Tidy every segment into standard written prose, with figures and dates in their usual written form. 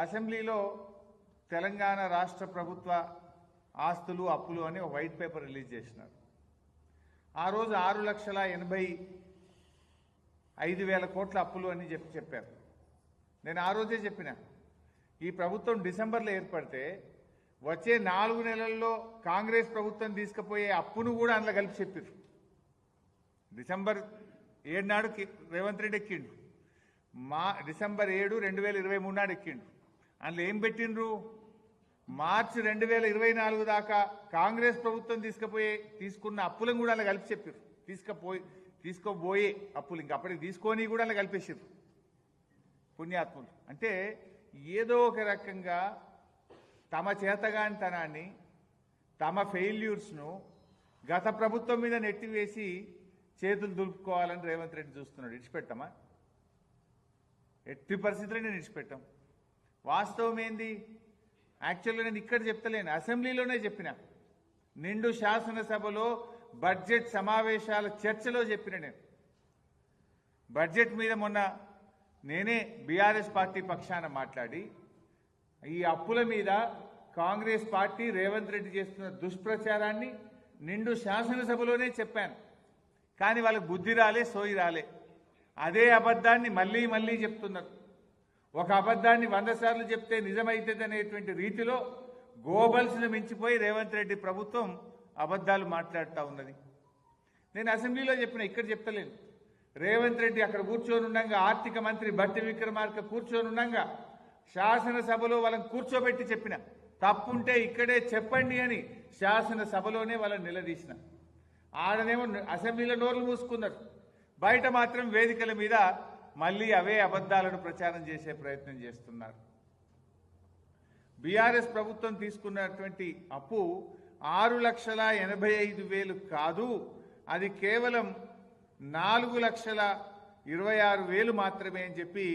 అసెంబ్లీలో తెలంగాణ రాష్ట్ర ప్రభుత్వ ఆస్తులు అప్పులు అని ఒక వైట్ పేపర్ రిలీజ్ చేసినారు. ఆ రోజు 6,85,000 కోట్ల అప్పులు అని చెప్పారు. నేను ఆ రోజే చెప్పిన ఈ ప్రభుత్వం డిసెంబర్లో ఏర్పడితే వచ్చే 4 నెలల్లో కాంగ్రెస్ ప్రభుత్వం తీసుకుపోయే అప్పును కూడా అందులో కలిపి చెప్పారు. డిసెంబర్ 7 నాడు రేవంత్ రెడ్డి ఎక్కిండు, డిసెంబర్ 7, 2023 నాడు ఎక్కిండు. అందులో ఏం పెట్టిండ్రు? మార్చి 2024 దాకా కాంగ్రెస్ ప్రభుత్వం తీసుకున్న అప్పులను కూడా అలా కలిపి చెప్పారు. తీసుకోబోయే అప్పులు ఇంకా అప్పటికి తీసుకొని కూడా అలా కలిపేసారు పుణ్యాత్ములు. అంటే ఏదో ఒక రకంగా తమ చేతగానితనాన్ని, తమ ఫెయిల్యూర్స్ను గత ప్రభుత్వం మీద నెట్టివేసి చేతులు దులుపుకోవాలని రేవంత్ రెడ్డి చూస్తున్నాడు. ఇడిచిపెట్టమా? ఎట్టి పరిస్థితుల్లో నేను ఇడిచిపెట్టాం. వాస్తవం ఏంది? యాక్చువల్గా నేను ఇక్కడ చెప్తలేను, అసెంబ్లీలోనే చెప్పిన. నిండు శాసనసభలో బడ్జెట్ సమావేశాల చర్చలో చెప్పిన. నేను బడ్జెట్ మీద మొన్న నేనే బీఆర్ఎస్ పార్టీ పక్షాన మాట్లాడి ఈ అప్పుల మీద కాంగ్రెస్ పార్టీ రేవంత్ రెడ్డి చేస్తున్న దుష్ప్రచారాన్ని నిండు శాసనసభలోనే చెప్పాను. కానీ వాళ్ళకి బుద్ధి రాలే, సోయి రాలే. అదే అబద్ధాన్ని మళ్ళీ మళ్ళీ చెప్తున్నారు. ఒక అబద్ధాన్ని 100 సార్లు చెప్తే నిజమైతుంది అనేటువంటి రీతిలో గోబల్స్ను మించిపోయి రేవంత్ రెడ్డి ప్రభుత్వం అబద్ధాలు మాట్లాడుతూ ఉన్నది. నేను అసెంబ్లీలో చెప్పిన, ఇక్కడ చెప్తలేను. రేవంత్ రెడ్డి అక్కడ కూర్చొని ఉండగా, ఆర్థిక మంత్రి భట్టి విక్రమార్క కూర్చొని ఉండగా శాసనసభలో వాళ్ళని కూర్చోబెట్టి చెప్పిన, తప్పుంటే ఇక్కడే చెప్పండి అని శాసనసభలోనే వాళ్ళని నిలదీసిన. ఆడనేమో అసెంబ్లీలో నోర్లు మూసుకున్నారు, బయట మాత్రం వేదికల మీద మళ్ళీ అవే అబద్ధాలను ప్రచారం చేసే ప్రయత్నం చేస్తున్నారు. బీఆర్ఎస్ ప్రభుత్వం తీసుకున్నటువంటి అప్పు 6,85,000 కాదు, అది కేవలం 4,26,000 మాత్రమే అని చెప్పి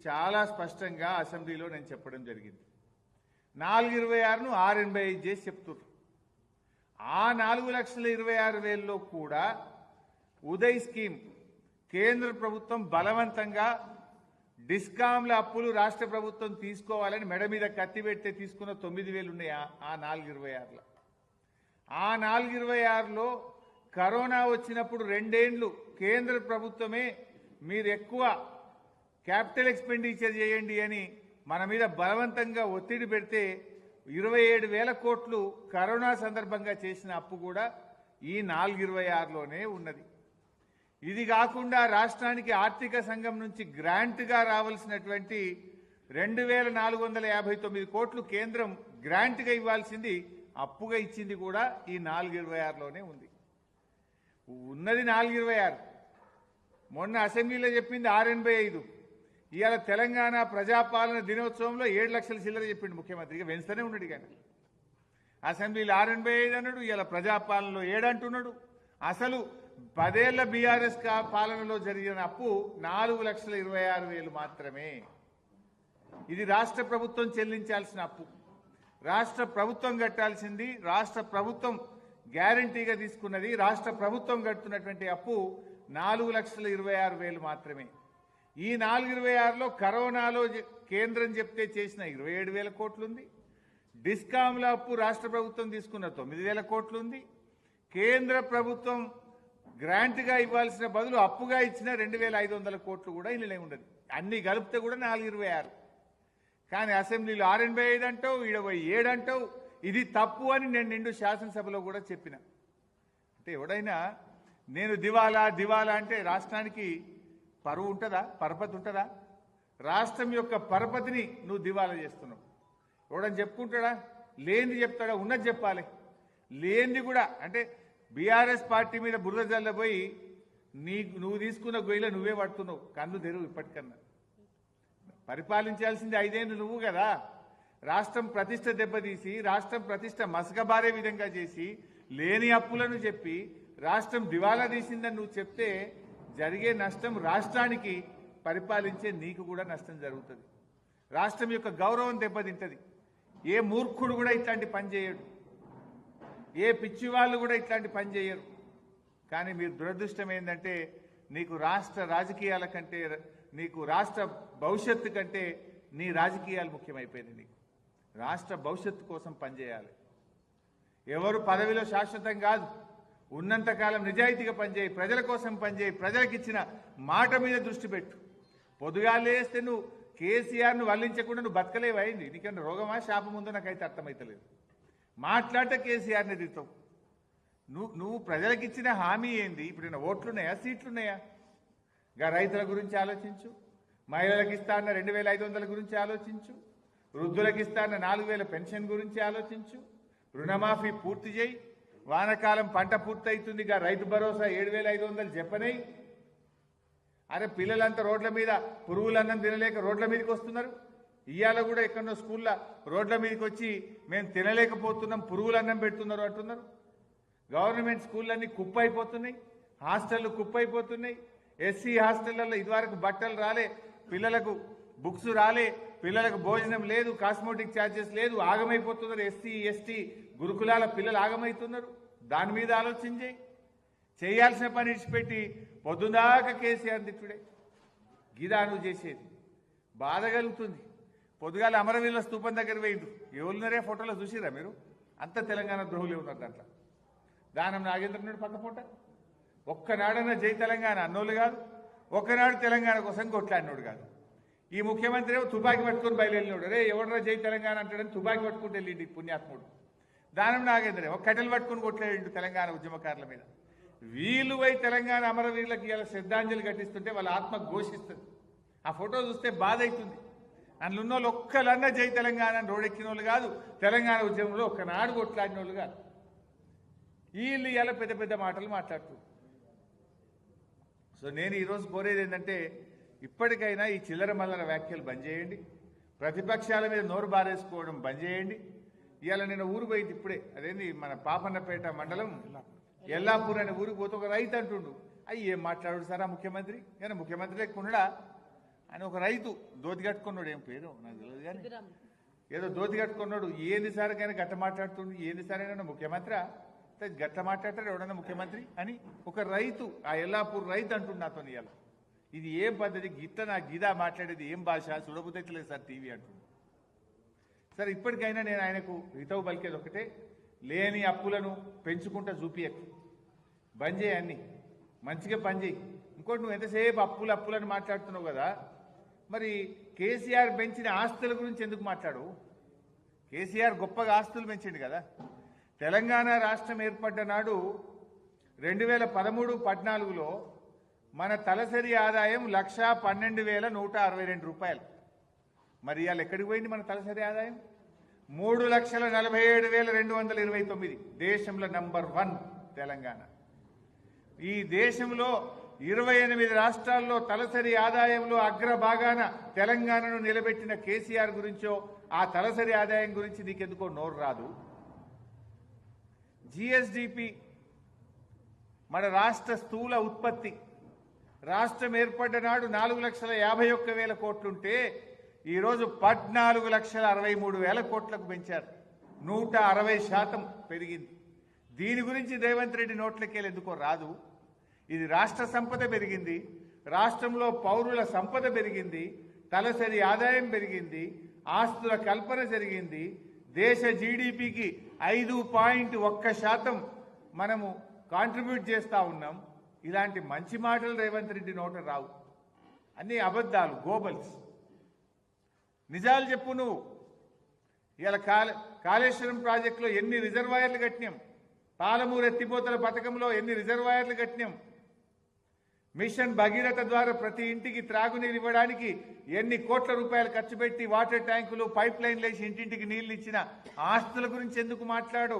చాలా స్పష్టంగా అసెంబ్లీలో నేను చెప్పడం జరిగింది. 4,26,000ను 6,85 చేసి చెప్తున్నారు. ఆ 4,26,000లో కూడా ఉదయ్ స్కీమ్ కేంద్ర ప్రభుత్వం బలవంతంగా డిస్కాంల అప్పులు రాష్ట్ర ప్రభుత్వం తీసుకోవాలని మెడ మీద కత్తి పెడితే తీసుకున్న 9,000 ఉన్నాయి. ఆ 4,26లో ఆ 4,26లో కరోనా వచ్చినప్పుడు 2 ఏళ్లు కేంద్ర ప్రభుత్వమే మీరు ఎక్కువ క్యాపిటల్ ఎక్స్పెండిచర్ చేయండి అని మన మీద బలవంతంగా ఒత్తిడి పెడితే 27,000 కోట్లు కరోనా సందర్భంగా చేసిన అప్పు కూడా ఈ 4,26లోనే ఉన్నది. ఇది కాకుండా రాష్ట్రానికి ఆర్థిక సంఘం నుంచి గ్రాంట్గా రావాల్సినటువంటి 2,459 కోట్లు కేంద్రం గ్రాంట్గా ఇవ్వాల్సింది అప్పుగా ఇచ్చింది కూడా ఈ 4,26లోనే ఉంది. ఉన్నది 4,26. మొన్న అసెంబ్లీలో చెప్పింది 6,85. ఇవాళ తెలంగాణ ప్రజాపాలన దినోత్సవంలో 7 లక్షల చిల్లర చెప్పిండు ముఖ్యమంత్రిగా, వెంచుతూనే ఉన్నాడు. కానీ అసెంబ్లీలో 6,85 అన్నాడు, ఇవాళ ప్రజాపాలనలో 7 అంటున్నాడు. అసలు 10 ఏళ్ల బీఆర్ఎస్ పాలనలో జరిగిన అప్పు 4,26,000 మాత్రమే. ఇది రాష్ట్ర ప్రభుత్వం చెల్లించాల్సిన అప్పు, రాష్ట్ర ప్రభుత్వం కట్టాల్సింది, రాష్ట్ర ప్రభుత్వం గ్యారంటీగా తీసుకున్నది. రాష్ట్ర ప్రభుత్వం కడుతున్నటువంటి అప్పు 4,26,000 మాత్రమే. ఈ 4,26లో కరోనాలో కేంద్రం చెప్తే చేసిన 27,000 కోట్లు ఉంది. డిస్కాంల అప్పు రాష్ట్ర ప్రభుత్వం తీసుకున్న 9,000 కోట్లు ఉంది. కేంద్ర ప్రభుత్వం గ్రాంట్గా ఇవ్వాల్సిన బదులు అప్పుగా ఇచ్చిన 2,500 కోట్లు కూడా ఇళ్ళనే ఉండదు. అన్ని కలిపితే కూడా 4,26. కానీ అసెంబ్లీలో 6,85 అంటావు, ఈడ 7 అంటావు. ఇది తప్పు అని నేను నిండు శాసనసభలో కూడా చెప్పిన. అంటే ఎవడైనా నేను దివాలా దివాలా అంటే రాష్ట్రానికి పరువు ఉంటుందా, పరపతి ఉంటుందా? రాష్ట్రం యొక్క పరపతిని నువ్వు దివాలా చేస్తున్నావు. ఎవడని చెప్పుకుంటాడా? లేనిది చెప్తాడా? ఉన్నది చెప్పాలి. లేనిది కూడా అంటే బీఆర్ఎస్ పార్టీ మీద బురద జల్లబోయి నువ్వు తీసుకున్న గొయ్యిలో నువ్వే పడుతున్నావు. కన్ను తెరువు ఇప్పటికన్నా. పరిపాలించాల్సింది 5 ఏళ్ళు నువ్వు కదా. రాష్ట్రం ప్రతిష్ట దెబ్బతీసి, రాష్ట్రం ప్రతిష్ట మసకబారే విధంగా చేసి, లేని అప్పులను చెప్పి రాష్ట్రం దివాలా తీసిందని నువ్వు చెప్తే జరిగే నష్టం రాష్ట్రానికి, పరిపాలించే నీకు కూడా నష్టం జరుగుతుంది. రాష్ట్రం యొక్క గౌరవం దెబ్బతింటది. ఏ మూర్ఖుడు కూడా ఇట్లాంటి పని చేయడు, ఏ పిచ్చి వాళ్ళు కూడా ఇట్లాంటి పని చేయరు. కానీ మీరు దురదృష్టం ఏంటంటే నీకు రాష్ట్ర రాజకీయాల కంటే, నీకు రాష్ట్ర భవిష్యత్తు కంటే నీ రాజకీయాలు ముఖ్యమైపోయింది. నీకు రాష్ట్ర భవిష్యత్తు కోసం పనిచేయాలి. ఎవరు పదవిలో శాశ్వతం కాదు. ఉన్నంతకాలం నిజాయితీగా పనిచేయి, ప్రజల కోసం పనిచేయి, ప్రజలకు ఇచ్చిన మాట మీద దృష్టి పెట్టు. పొద్దుగాలేస్తే నువ్వు కేసీఆర్ను వల్లించకుండా నువ్వు బతకలేవైంది. నీకన్నా రోగమా శాపం ఉందో నాకైతే అర్థమవుతలేదు. మాట్లాడితే కేసీఆర్ని ఎదుగుతావు. నువ్వు ప్రజలకు ఇచ్చిన హామీ ఏంది? ఇప్పుడు ఓట్లున్నాయా, సీట్లున్నాయా? గా రైతుల గురించి ఆలోచించు, మహిళలకు ఇస్తా అన్న 2500 గురించి ఆలోచించు, వృద్ధులకు ఇస్తా అన్న 4000 పెన్షన్ గురించి ఆలోచించు, రుణమాఫీ పూర్తి చేయి, వానకాలం పంట పూర్తవుతుంది గా రైతు భరోసా 7500 చెప్పనై. అరే పిల్లలంతా రోడ్ల మీద పురుగులన్నం తినలేక రోడ్ల మీదకి వస్తున్నారు. ఇవాళ కూడా ఎక్కడో స్కూల్లో రోడ్ల మీదకి వచ్చి మేము తినలేకపోతున్నాం, పురుగులన్నం పెడుతున్నారు అంటున్నారు. గవర్నమెంట్ స్కూళ్ళన్నీ కుప్ప అయిపోతున్నాయి, హాస్టళ్ళు కుప్ప అయిపోతున్నాయి. ఎస్సీ హాస్టళ్లలో ఇదివరకు బట్టలు రాలే, పిల్లలకు బుక్స్ రాలే, పిల్లలకు భోజనం లేదు, కాస్మోటిక్ ఛార్జెస్ లేదు, ఆగమైపోతున్నారు. ఎస్సీ ఎస్టీ గురుకులాల పిల్లలు ఆగమవుతున్నారు. దాని మీద ఆలోచన చేయాల్సిన పని ఇచ్చిపెట్టి పొద్దుదాకా కేసీఆర్ తిట్టుడే గిదా నువ్వు చేసేది. బాధ కలుగుతుంది. పొద్దుగాల అమరవీరుల స్తూపం దగ్గర వేయండు. ఎవరున్నారే ఫోటోలో చూసిరా మీరు? అంత తెలంగాణ ద్రోహులే ఉన్నారు దాంట్లో. దానం నాగేంద్రనాడు పక్క పూట ఒక్కనాడన్నా జై తెలంగాణ అన్నోళ్ళు కాదు, ఒక్కనాడు తెలంగాణ కోసం కొట్లాడినోడు కాదు. ఈ ముఖ్యమంత్రి ఏమో తుపాకీ పట్టుకొని బయలుదేరినోడు. రే ఎవడరా జై తెలంగాణ అంటాడని తుపాకీ పట్టుకుంటూ వెళ్ళిండి పుణ్యాత్ముడు. దానం నాగేంద్ర ఒక కట్టెలు పట్టుకుని కొట్లాడిండు తెలంగాణ ఉద్యమకారుల మీద. వీళ్ళు పోయి తెలంగాణ అమరవీరులకు ఇలా శ్రద్ధాంజలి ఘటిస్తుంటే వాళ్ళ ఆత్మ ఘోషిస్తుంది. ఆ ఫోటో చూస్తే బాధ అవుతుంది. అందులో ఉన్న వాళ్ళు ఒక్కలన్నా జై తెలంగాణ అని రోడెక్కిన వాళ్ళు కాదు, తెలంగాణ ఉద్యమంలో ఒక్కనాడు కొట్లాడిన వాళ్ళు కాదు. వీళ్ళు ఇలా పెద్ద పెద్ద మాటలు మాట్లాడుతూ. సో నేను ఈరోజు కోరేది ఏంటంటే ఇప్పటికైనా ఈ చిల్లర మల్లర వ్యాఖ్యలు బంద్ చేయండి. ప్రతిపక్షాల మీద నోరు బారేసుకోవడం బంద్ చేయండి. ఇవాళ నేను ఊరు పోయింది ఇప్పుడే, అదేంది మన పాపన్నపేట మండలం ఎల్లాపూర్ అనే ఊరికి పోతే ఒక రైతు అంటుండు, అయ్యి ఏం మాట్లాడు సార్ ఆ ముఖ్యమంత్రి, కానీ ముఖ్యమంత్రి లేకున్నాడా అని ఒక రైతు దోతి కట్టుకున్నాడు, ఏం పేరు నాకు తెలియదు కానీ ఏదో దోతి కట్టుకున్నాడు. ఏంది సార్ కానీ గట్ట మాట్లాడుతుండు, ఏంది సార్ అయినా ముఖ్యమంత్రి గట్ట మాట్లాడతాడు ఎవడన్నా ముఖ్యమంత్రి అని ఒక రైతు, ఆ ఎల్లాపూర్ రైతు అంటుండు నాతో. ఇవాళ ఇది ఏం పద్ధతి, గిట్ట నా గిదా మాట్లాడేది ఏం భాష, చూడబుద్దట్లేదు సార్ టీవీ అంటుండు. సరే ఇప్పటికైనా నేను ఆయనకు హితవు పలికేది ఒకటే, లేని అప్పులను పెంచుకుంటా చూపియకు, బంద్ చేయి, అన్ని మంచిగా పని చేయి. ఇంకోటి నువ్వు ఎంతసేపు అప్పులను మాట్లాడుతున్నావు కదా, మరి కేసీఆర్ పెంచిన ఆస్తుల గురించి ఎందుకు మాట్లాడు? కేసీఆర్ గొప్పగా ఆస్తులు పెంచిండు కదా. తెలంగాణ రాష్ట్రం ఏర్పడ్డ నాడు 2013-14లో మన తలసరి ఆదాయం 1,12,162 రూపాయలు. మరి ఇవాళ ఎక్కడికి పోయింది మన తలసరి ఆదాయం? 3,47,229. దేశంలో నంబర్ 1 తెలంగాణ. ఈ దేశంలో 28 రాష్ట్రాల్లో తలసరి ఆదాయంలో అగ్రభాగాన తెలంగాణను నిలబెట్టిన కేసీఆర్ గురించో ఆ తలసరి ఆదాయం గురించి నీకెందుకో నోరు రాదు. జిఎస్డిపి మన రాష్ట్ర స్థూల ఉత్పత్తి రాష్ట్రం ఏర్పడ్డ నాడు 4,51,000 కోట్లుంటే ఈరోజు 14,63,000 కోట్లకు పెంచారు. 160% పెరిగింది. దీని గురించి రేవంత్ రెడ్డి నోట్లకెళ్ళి ఎందుకో రాదు. ఇది రాష్ట్ర సంపద పెరిగింది, రాష్ట్రంలో పౌరుల సంపద పెరిగింది, తలసరి ఆదాయం పెరిగింది, ఆస్తుల కల్పన జరిగింది, దేశ జీడిపికి 5.1% మనము కాంట్రిబ్యూట్ చేస్తూ ఉన్నాం. ఇలాంటి మంచి మాటలు రేవంత్ రెడ్డి నోట రావు, అన్ని అబద్ధాలు, గోబల్స్. నిజాలు చెప్పు నువ్వు. ఇలా కాళేశ్వరం ప్రాజెక్టులో ఎన్ని రిజర్వాయర్లు కట్టినాం, పాలమూరు ఎత్తిపోతల పథకంలో ఎన్ని రిజర్వాయర్లు కట్టినాం, మిషన్ భగీరథ ద్వారా ప్రతి ఇంటికి త్రాగునీరు ఇవ్వడానికి ఎన్ని కోట్ల రూపాయలు ఖర్చు పెట్టి వాటర్ ట్యాంకులు, పైప్ లైన్లు వేసి ఇంటింటికి నీళ్లు ఇచ్చిన ఆస్తుల గురించి ఎందుకు మాట్లాడు?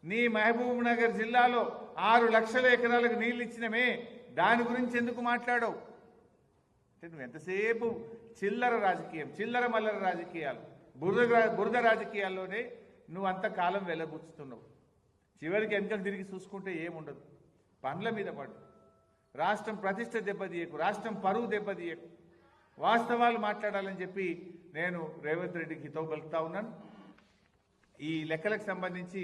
నీ మహబూబ్ నగర్ జిల్లాలో 6 లక్షల ఎకరాలకు నీళ్లు ఇచ్చినమే, దాని గురించి ఎందుకు మాట్లాడవు? నువ్వు ఎంతసేపు చిల్లర రాజకీయం, చిల్లర మల్లర రాజకీయాలు, బురద రాజకీయాల్లోనే నువ్వు అంతకాలం వెళ్ళబుచ్చుతున్నావు. చివరికి వెనుకలు తిరిగి చూసుకుంటే ఏముండదు. పండ్ల మీద పడు. రాష్ట్రం ప్రతిష్ట దెబ్బతీయకు, రాష్ట్రం పరువు దెబ్బతీయకు. వాస్తవాలు మాట్లాడాలని చెప్పి నేను రేవంత్ రెడ్డికి హితవు పలుకుతా ఉన్నాను. ఈ లెక్కలకు సంబంధించి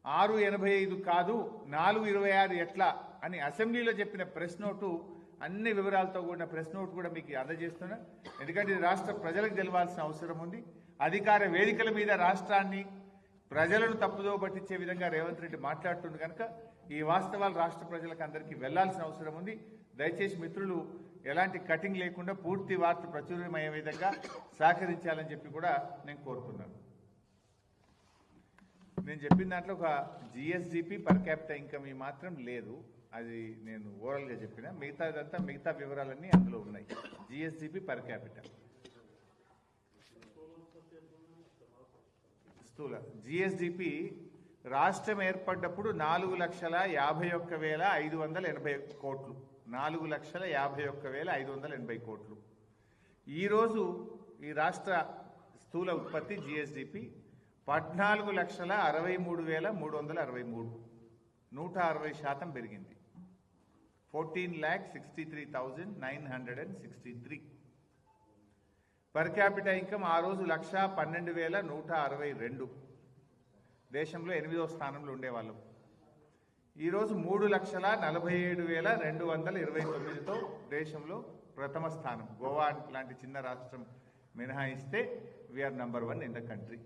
6.85 కాదు 4.26 ఎట్లా అని అసెంబ్లీలో చెప్పిన ప్రెస్ నోటు అన్ని వివరాలతో కూడిన ప్రెస్ నోట్ కూడా మీకు అందజేస్తున్నా. ఎందుకంటే ఇది రాష్ట్ర ప్రజలకు తెలవాల్సిన అవసరం ఉంది. అధికార వేదికల మీద రాష్ట్రాన్ని ప్రజలను తప్పుదో పట్టించే విధంగా రేవంత్ రెడ్డి మాట్లాడుతుంది కనుక ఈ వాస్తవాలు రాష్ట్ర ప్రజలకు అందరికీ వెళ్లాల్సిన అవసరం ఉంది. దయచేసి మిత్రులు ఎలాంటి కటింగ్ లేకుండా పూర్తి వార్త ప్రచురమయ్యే విధంగా సహకరించాలని చెప్పి కూడా నేను కోరుతున్నాను. నేను చెప్పిన దాంట్లో ఒక జిఎస్డిపి పర్ క్యాపిటల్ ఇన్కమ్ మాత్రం లేదు, అది నేను ఓవరాల్గా చెప్పిన. మిగతా వివరాలన్నీ అందులో ఉన్నాయి. జిఎస్డిపి పర్ క్యాపిటల్ స్థూల జిఎస్డిపి రాష్ట్రం ఏర్పడ్డప్పుడు 4,51,580 కోట్లు. 4,51,580 కోట్లు. ఈరోజు ఈ రాష్ట్ర స్థూల ఉత్పత్తి జిఎస్డిపి 14,63,363, 160% పెరిగింది. 14,63,963. పర్ క్యాపిటల్ ఇన్కమ్ ఆ రోజు 1,12,162, దేశంలో 8వ స్థానంలో ఉండేవాళ్ళం. ఈరోజు 3,47,229తో దేశంలో ప్రథమ స్థానం. గోవా లాంటి చిన్న రాష్ట్రం మినహాయిస్తే we are number 1 in the country.